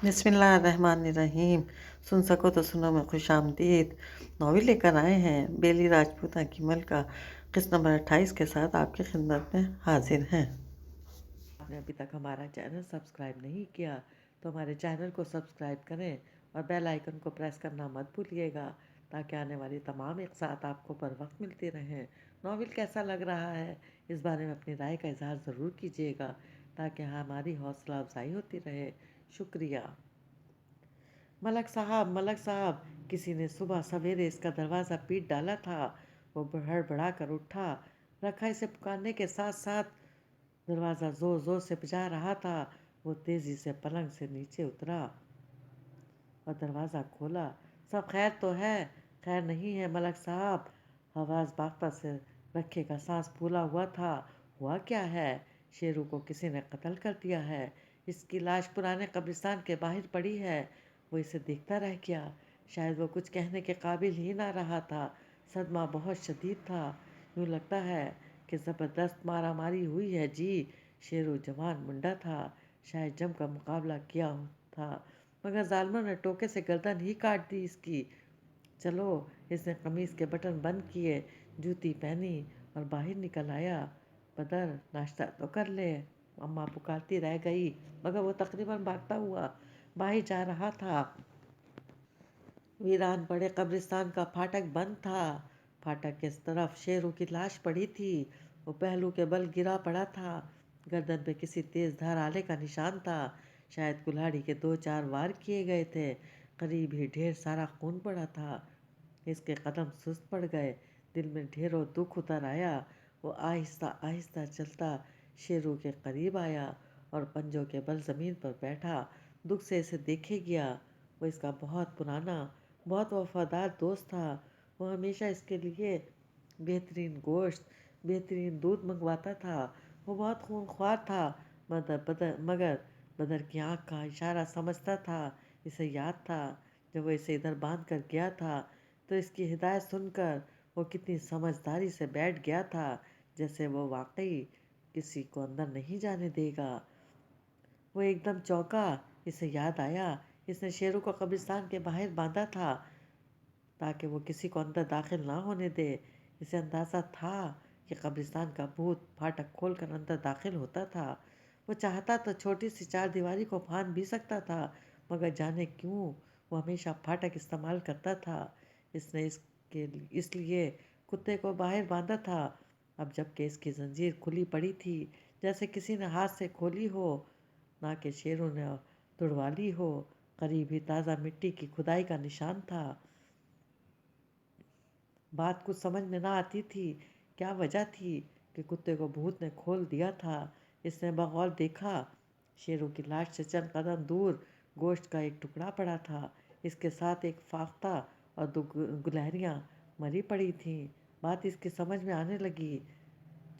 बिस्मिल्लाहिर्रहमानिर्रहीम। सुन सको तो सुनो में खुश आमदीद। नॉवेल लेकर आए हैं बेली राजपूत हकीमल का किस्त नंबर 28 के साथ आपकी खिदमत में हाजिर हैं। आपने अभी तक हमारा चैनल सब्सक्राइब नहीं किया तो हमारे चैनल को सब्सक्राइब करें और बेल आइकन को प्रेस करना मत भूलिएगा ताकि आने वाली तमाम इक़्सात आपको बर वक्त मिलती रहें। नॉवेल कैसा लग रहा है इस बारे में अपनी राय का इजहार ज़रूर कीजिएगा ताकि हमारी हौसला अफजाई होती रहे। शुक्रिया। मलक साहब, किसी ने सुबह सवेरे इसका दरवाज़ा पीट डाला था। वो हड़बड़ा कर उठा। रखा इसे पुकारने के साथ साथ दरवाज़ा ज़ोर ज़ोर से बजा रहा था। वो तेज़ी से पलंग से नीचे उतरा और दरवाज़ा खोला। सब खैर तो है? खैर नहीं है मलक साहब। आवाज़ बागता से रखे का सांस फूला हुआ था। हुआ क्या है? शेरू को किसी ने कत्ल कर दिया है। इसकी लाश पुराने कब्रिस्तान के बाहर पड़ी है। वो इसे देखता रह गया। शायद वो कुछ कहने के काबिल ही ना रहा था। सदमा बहुत शदीद था। यूँ लगता है कि ज़बरदस्त मारा मारी हुई है जी। शेरू जवान मुंडा था। शायद जम का मुकाबला किया था मगर जालिमों ने टोके से गर्दन ही काट दी इसकी। चलो। इसने कमीज़ के बटन बंद किए, जूती पहनी और बाहर निकल आया। बदर, नाश्ता तो कर ले। अम्मा पुकारती रह गई मगर वो तकरीबन भागता हुआ बाहर जा रहा था। वीरान बड़े कब्रिस्तान का फाटक बंद था। फाटक के तरफ शेरू की लाश पड़ी थी। वो पहलू के बल गिरा पड़ा था। गर्दन पे किसी तेज धार आले का निशान था। शायद कुल्हाड़ी के 2-4 वार किए गए थे। करीब ही ढेर सारा खून पड़ा था। इसके कदम सुस्त पड़ गए। दिल में ढेरों दुख उतर आया। वो आहिस्ता आहिस्ता चलता शेरू के करीब आया और पंजों के बल ज़मीन पर बैठा। दुख से इसे देखे गया। वो इसका बहुत पुराना, बहुत वफादार दोस्त था। वो हमेशा इसके लिए बेहतरीन गोश्त, बेहतरीन दूध मंगवाता था। वो बहुत खूनख्वार था मगर बदर की आँख का इशारा समझता था। इसे याद था जब वो इसे इधर बांध कर गया था तो इसकी हिदायत सुनकर वो कितनी समझदारी से बैठ गया था, जैसे वो वाकई किसी को अंदर नहीं जाने देगा। वो एकदम चौंका। इसे याद आया इसने शेरू को कब्रिस्तान के बाहर बांधा था ताकि वो किसी को अंदर दाखिल ना होने दे। इसे अंदाज़ा था कि कब्रिस्तान का भूत फाटक खोलकर अंदर दाखिल होता था। वो चाहता तो छोटी सी 4 दीवारी को फांद भी सकता था मगर जाने क्यों वो हमेशा फाटक इस्तेमाल करता था। इसने इसलिए कुत्ते को बाहर बांधा था। अब जबकि इसकी जंजीर खुली पड़ी थी जैसे किसी ने हाथ से खोली हो, ना कि शेरों ने तुड़वा ली हो। करीब ही ताज़ा मिट्टी की खुदाई का निशान था। बात कुछ समझ में ना आती थी। क्या वजह थी कि कुत्ते को भूत ने खोल दिया था? इसने बगौर देखा। शेरू की लाश से चंद कदम दूर गोश्त का एक टुकड़ा पड़ा था। इसके साथ एक फाख्ता और 2 गुलहरियाँ मरी पड़ी थीं। बात इसकी समझ में आने लगी।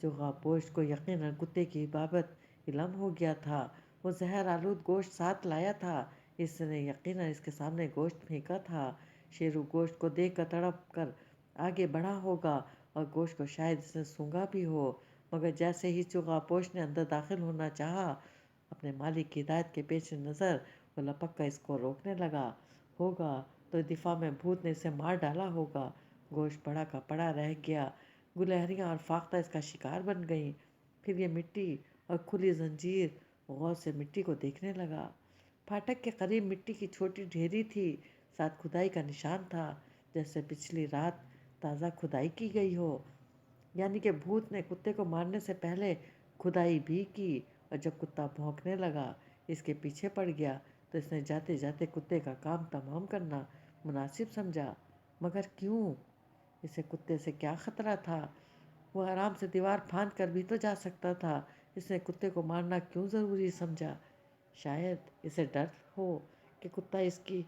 चोगापोश को यकीनन कुत्ते की बाबत इल्म हो गया था। वो जहर आलूद गोश्त साथ लाया था। इसने यकीनन इसके सामने गोश्त फेंका था। शेरू गोश्त को देख कर तड़प कर आगे बढ़ा होगा और गोश्त को शायद इसने सूंघा भी हो मगर जैसे ही चोगापोश ने अंदर दाखिल होना चाहा, अपने मालिक की हिदायत के पेश नज़र वो लपक कर इसको रोकने लगा होगा तो दिफा में भूत ने इसे मार डाला होगा। गोश्त पड़ा का पड़ा रह गया। गुलहरियाँ और फाख्ता इसका शिकार बन गईं। फिर ये मिट्टी और खुली जंजीर गौर से मिट्टी को देखने लगा। फाटक के करीब मिट्टी की छोटी ढेरी थी। साथ खुदाई का निशान था, जैसे पिछली रात ताज़ा खुदाई की गई हो। यानी कि भूत ने कुत्ते को मारने से पहले खुदाई भी की और जब कुत्ता भौंकने लगा, इसके पीछे पड़ गया तो इसने जाते जाते कुत्ते का काम तमाम करना मुनासिब समझा। मगर क्यों? इसे कुत्ते से क्या खतरा था? वो आराम से दीवार फांद कर भी तो जा सकता था। इसने कुत्ते को मारना क्यों ज़रूरी समझा? शायद इसे डर हो कि कुत्ता इसकी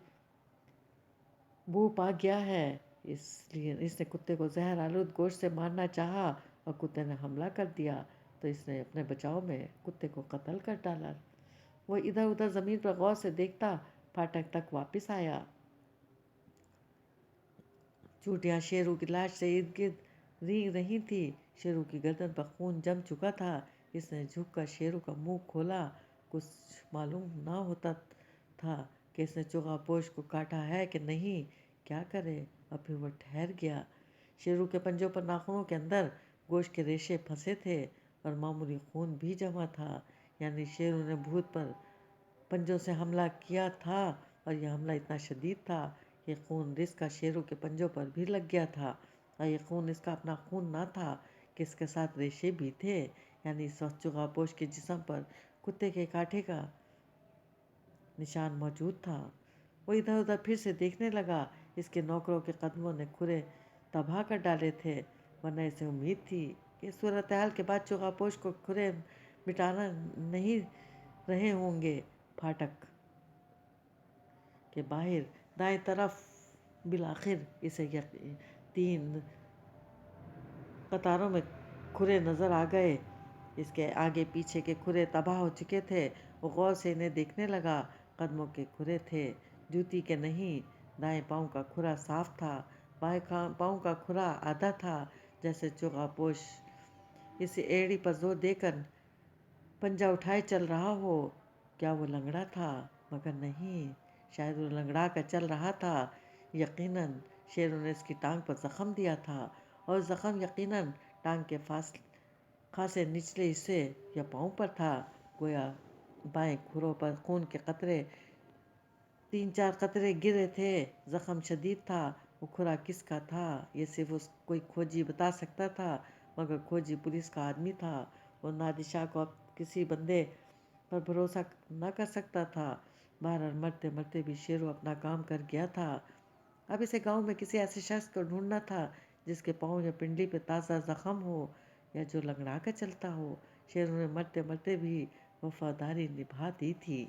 बू पा गया है, इसलिए इसने कुत्ते को जहर आलूद गोश्त से मारना चाहा और कुत्ते ने हमला कर दिया तो इसने अपने बचाव में कुत्ते को कत्ल कर डाला। वो इधर उधर ज़मीन पर गौर से देखता फाटक तक वापस आया। चूटियाँ शेरू की लाश से इर्द गिर्द रींग रही थी। शेरू की गर्दन पर खून जम चुका था। इसने झुककर शेरू का मुंह खोला। कुछ मालूम ना होता تھا کہ اس نے چوغا پوش کو کاٹا ہے کہ نہیں، کیا کرے؟ اب پھر وہ ٹھہر گیا۔ شیرو کے پنجوں پر ناخنوں کے اندر گوشت کے ریشے پھنسے تھے اور معمولی خون بھی جمع تھا، یعنی شیرو نے بھوت پر پنجوں سے حملہ کیا تھا، اور یہ حملہ اتنا شدید تھا کہ خون رس کا شیرو کے پنجوں پر بھی لگ گیا تھا، اور یہ خون اس کا اپنا خون نہ تھا کہ اس کے ساتھ ریشے بھی تھے، یعنی اس وقت چوغا پوش کے جسم پر کتے کے کاٹے کا نشان موجود تھا۔ وہ ادھر ادھر پھر سے دیکھنے لگا۔ اس کے نوکروں کے قدموں نے کھرے تباہ کر ڈالے تھے، ورنہ اسے امید تھی کہ اس صورتحال کے بعد چوغا پوش کو کھرے مٹانا نہیں رہے ہوں گے۔ پھاٹک کے باہر دائیں طرف بالآخر اسے 3 قطاروں میں کھرے نظر آ گئے۔ اس کے آگے پیچھے کے کھرے تباہ ہو چکے تھے۔ وہ غور سے انہیں دیکھنے لگا۔ قدموں کے کھرے تھے، جوتی کے نہیں۔ دائیں پاؤں کا کھرا صاف تھا، بائیں پاؤں کا کھرا آدھا تھا، جیسے چوغا پوش اس ایڑی پر زور دے کر پنجہ اٹھائے چل رہا ہو۔ کیا وہ لنگڑا تھا؟ مگر نہیں، شاید وہ لنگڑا کر چل رہا تھا۔ یقیناً شیروں نے اس کی ٹانگ پر زخم دیا تھا، اور زخم یقیناً ٹانگ کے خاصے نچلے حصے یا پاؤں پر تھا۔ گویا بائیں کھروں پر خون کے قطرے 3-4 قطرے گرے تھے۔ زخم شدید تھا۔ وہ کھرا کس کا تھا یہ صرف کوئی کھوجی بتا سکتا تھا، مگر کھوجی پولیس کا آدمی تھا۔ وہ نادر شاہ کو اب کسی بندے پر بھروسہ نہ کر سکتا تھا۔ بہرحال مرتے مرتے بھی شیرو اپنا کام کر گیا تھا۔ اب اسے گاؤں میں کسی ایسے شخص کو ڈھونڈنا تھا جس کے پاؤں یا پنڈلی پہ تازہ زخم ہو، یا جو لنگڑا کر چلتا ہو۔ شیرو نے مرتے مرتے بھی وفاداری نبھا دی تھی۔